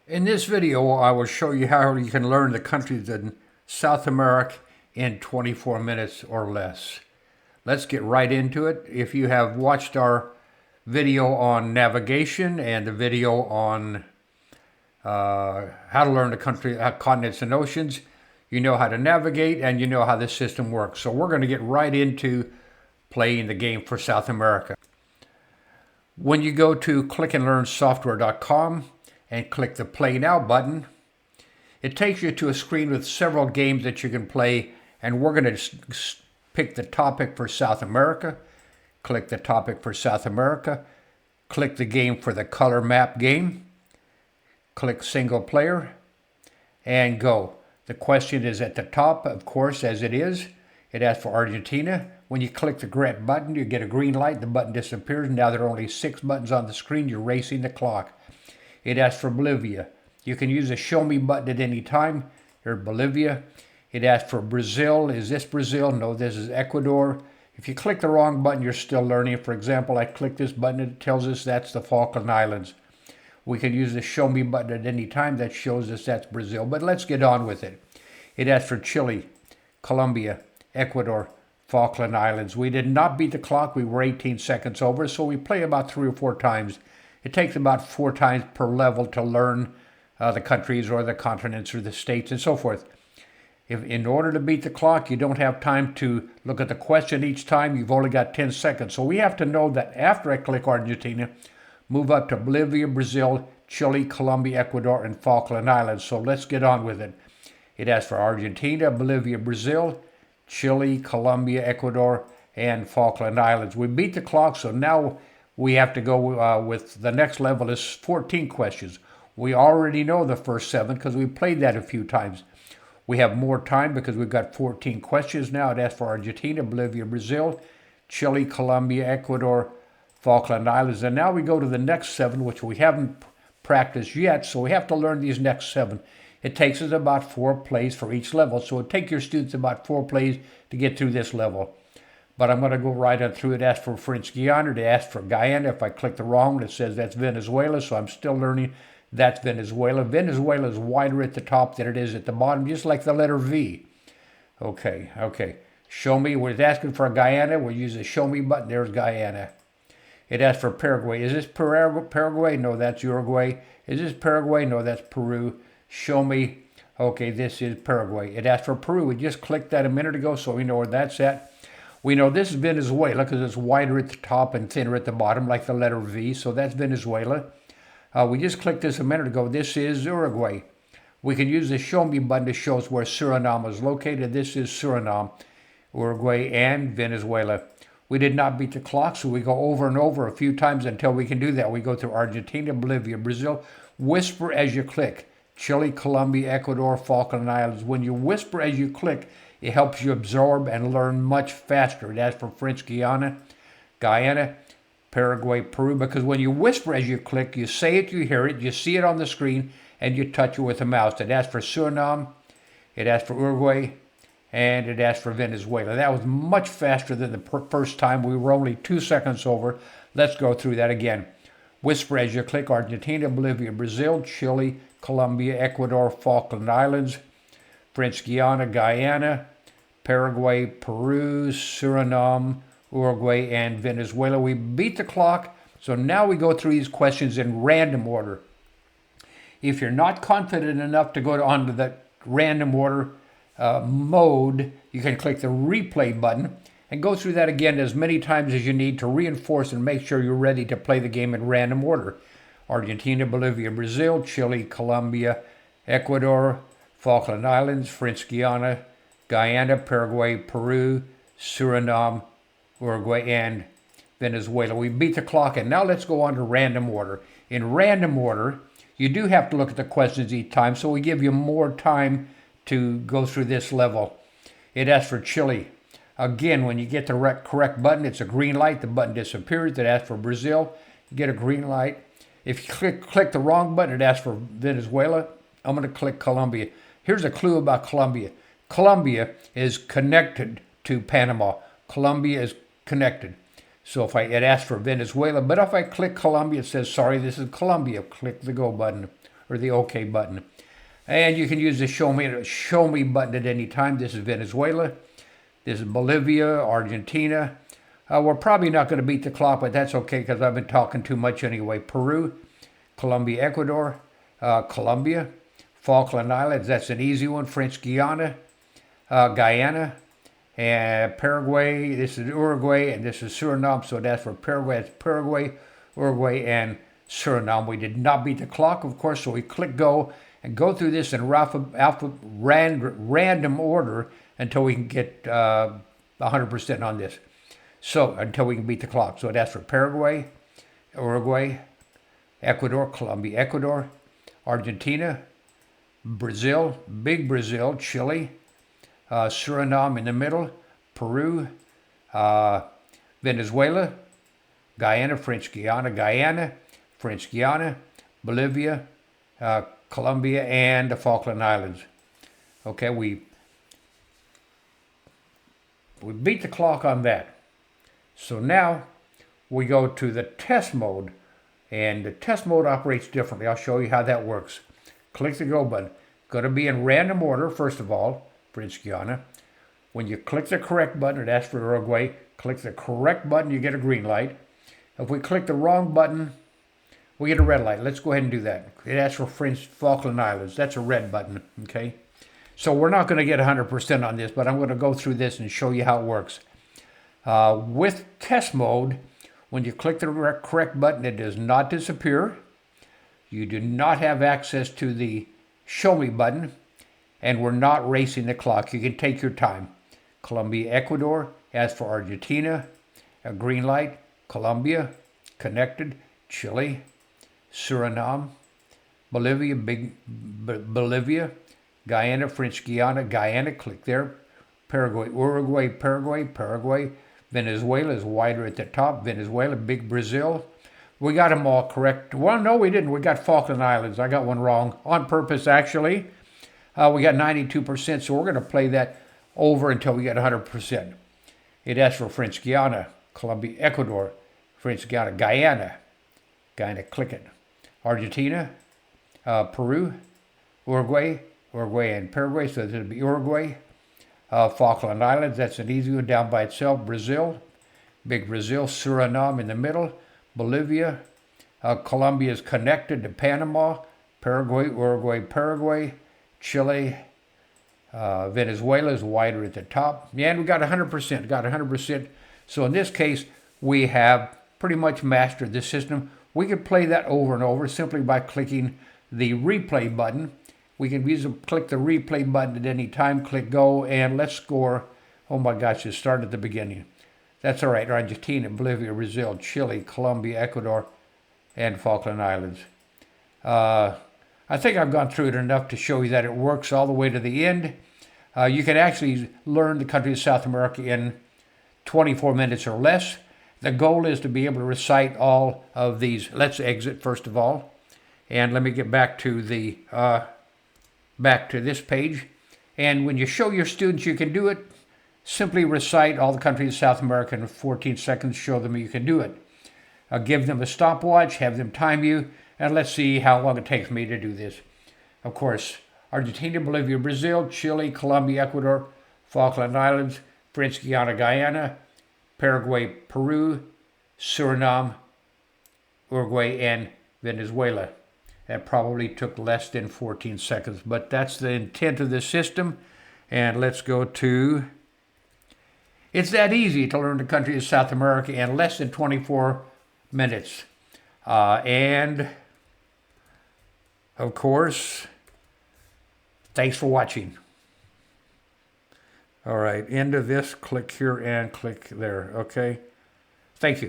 In this video, I will show you how you can learn the countries in South America in 24 minutes or less. Let's get right into it. If you have watched our video on navigation and the video on how to learn the continents and oceans, you know how to navigate and you know how this system works. So we're going to get right into playing the game for South America. When you go to clickandlearnsoftware.com and click the Play Now button, it takes you to a screen with several games that you can play, and we're going to pick the topic for South America. Click the topic for South America. Click the game for the color map game. Click single player and go. The question is at the top, of course, as it is. It asks for Argentina. When you click the red button, you get a green light. The button disappears. Now there are only 6 buttons on the screen. You're racing the clock. It asks for Bolivia. You can use the show me button at any time. Here's Bolivia. It asks for Brazil. Is this Brazil? No, this is Ecuador. If you click the wrong button, you're still learning. For example, I click this button, it tells us that's the Falkland Islands. We can use the show me button at any time. That shows us that's Brazil. But let's get on with it. It asks for Chile, Colombia, Ecuador, Falkland Islands. We did not beat the clock. We were 18 seconds over, so we play about 3 or 4 times. It takes about 4 times per level to learn the countries or the continents or the states and so forth. If in order to beat the clock, you don't have time to look at the question each time. You've only got 10 seconds. So we have to know that after I click Argentina, move up to Bolivia, Brazil, Chile, Colombia, Ecuador, and Falkland Islands. So let's get on with it. It asks for Argentina, Bolivia, Brazil, Chile, Colombia, Ecuador, and Falkland Islands. We beat the clock, so now we have to go with the next level is 14 questions. We already know the first 7 because we played that a few times. We have more time because we've got 14 questions now. It asks for Argentina, Bolivia, Brazil, Chile, Colombia, Ecuador, Falkland Islands. And now we go to the next 7, which we haven't practiced yet, so we have to learn these next 7. It takes us about 4 plays for each level, so it takes your students about 4 plays to get through this level. But I'm going to go right on through it. Ask for French Guiana. It asks for Guyana. If I click the wrong one, it says that's Venezuela, so I'm still learning that's Venezuela. Venezuela is wider at the top than it is at the bottom, just like the letter V. Okay. Show me. We're asking for Guyana. We'll use the show me button. There's Guyana. It asks for Paraguay. Is this Paraguay? No, that's Uruguay. Is this Paraguay? No, that's Peru. Show me. Okay, this is Paraguay. It asks for Peru. We just clicked that a minute ago, so we know where that's at. We know this is Venezuela because it's wider at the top and thinner at the bottom, like the letter V, so that's Venezuela. We just clicked this a minute ago. This is Uruguay. We can use the show me button to show us where Suriname is located. This is Suriname, Uruguay, and Venezuela. We did not beat the clock, so we go over and over a few times until we can do that. We go through Argentina, Bolivia, Brazil. Whisper as you click. Chile, Colombia, Ecuador, Falkland Islands. When you whisper as you click, it helps you absorb and learn much faster. It asks for French Guiana, Paraguay, Peru, because when you whisper as you click, you say it, you hear it, you see it on the screen, and you touch it with the mouse. It asks for Suriname, it asks for Uruguay, and it asks for Venezuela. That was much faster than the first time. We were only 2 seconds over. Let's go through that again. Whisper as you click Argentina, Bolivia, Brazil, Chile, Colombia, Ecuador, Falkland Islands, French Guyana, Paraguay, Peru, Suriname, Uruguay, and Venezuela. We beat the clock, so now we go through these questions in random order. If you're not confident enough to go onto the random order mode, you can click the replay button and go through that again as many times as you need to reinforce and make sure you're ready to play the game in random order. Argentina, Bolivia, Brazil, Chile, Colombia, Ecuador, Falkland Islands, French Guiana, Paraguay, Peru, Suriname, Uruguay, and Venezuela. We beat the clock, and now let's go on to random order. In random order, you do have to look at the questions each time, so we give you more time to go through this level. It asks for Chile. Again, when you get the correct button, it's a green light. The button disappears. It asks for Brazil. You get a green light. If you click the wrong button, it asks for Venezuela. I'm going to click Colombia. Here's a clue about Colombia. Colombia is connected to Panama. Colombia is connected. So if it asks for Venezuela, but if I click Colombia, it says, sorry, this is Colombia. Click the go button. or the OK button. And you can use the show me button at any time. This is Venezuela. This is Bolivia, Argentina. We're probably not going to beat the clock, but that's okay because I've been talking too much anyway. Peru, Colombia, Ecuador, Colombia, Falkland Islands, that's an easy one. French Guiana, Guyana, and Paraguay. This is Uruguay, and this is Suriname. So that's for Paraguay. It's Paraguay, Uruguay, and Suriname. We did not beat the clock, of course, so we click go and go through this in random order until we can get 100% on this. So until we can beat the clock. So that's for Paraguay, Uruguay, Ecuador, Colombia, Ecuador, Argentina, Brazil, big Brazil, Chile, Suriname in the middle, Peru, Venezuela, Guyana, French Guiana, French Guiana, Bolivia, Colombia, and the Falkland Islands. Okay, we beat the clock on that. So now we go to the test mode, and the test mode operates differently. I'll show you how that works. Click the go button. Going to be in random order, first of all, French Guiana. When you click the correct button, it asks for Uruguay. Click the correct button, you get a green light. If we click the wrong button, we get a red light. Let's go ahead and do that. It asks for French Falkland Islands. That's a red button, okay? So we're not going to get 100% on this, but I'm going to go through this and show you how it works. With test mode, when you click the correct button, it does not disappear. You do not have access to the show me button, and we're not racing the clock. You can take your time. Colombia, Ecuador, as for Argentina, a green light. Colombia, connected. Chile, Suriname, Bolivia, Bolivia, Guyana, French Guiana, Guyana, click there. Paraguay, Uruguay, Paraguay. Venezuela is wider at the top. Venezuela, big Brazil. We got them all correct. Well, no, we didn't. We got Falkland Islands. I got one wrong on purpose, actually. We got 92%, so we're going to play that over until we get 100%. It asks for French Guiana, Colombia, Ecuador, French Guiana, Guyana, click it. Argentina, Peru, Uruguay, and Paraguay, so this would be Uruguay. Falkland Islands, that's an easy one down by itself. Brazil, big Brazil. Suriname in the middle. Bolivia. Colombia is connected to Panama. Paraguay, Uruguay, Paraguay. Chile. Venezuela is wider at the top. Yeah, and we got 100%. So in this case, we have pretty much mastered the system. We could play that over and over simply by clicking the replay button. We can click the replay button at any time, click go, and let's score. Oh my gosh, it started at the beginning. That's all right. Argentina, Bolivia, Brazil, Chile, Colombia, Ecuador, and Falkland Islands. I think I've gone through it enough to show you that it works all the way to the end. You can actually learn the country of South America in 24 minutes or less. The goal is to be able to recite all of these. Let's exit first of all. And let me get back to this page. And when you show your students you can do it, simply recite all the countries of South America in 14 seconds, show them you can do it. Give them a stopwatch, have them time you, and let's see how long it takes me to do this. Of course, Argentina, Bolivia, Brazil, Chile, Colombia, Ecuador, Falkland Islands, French Guiana, Guyana, Paraguay, Peru, Suriname, Uruguay, and Venezuela. That probably took less than 14 seconds, but that's the intent of this system. And let's go to... It's that easy to learn the country of South America in less than 24 minutes. And, of course, thanks for watching. All right, end of this, click here and click there, okay? Thank you.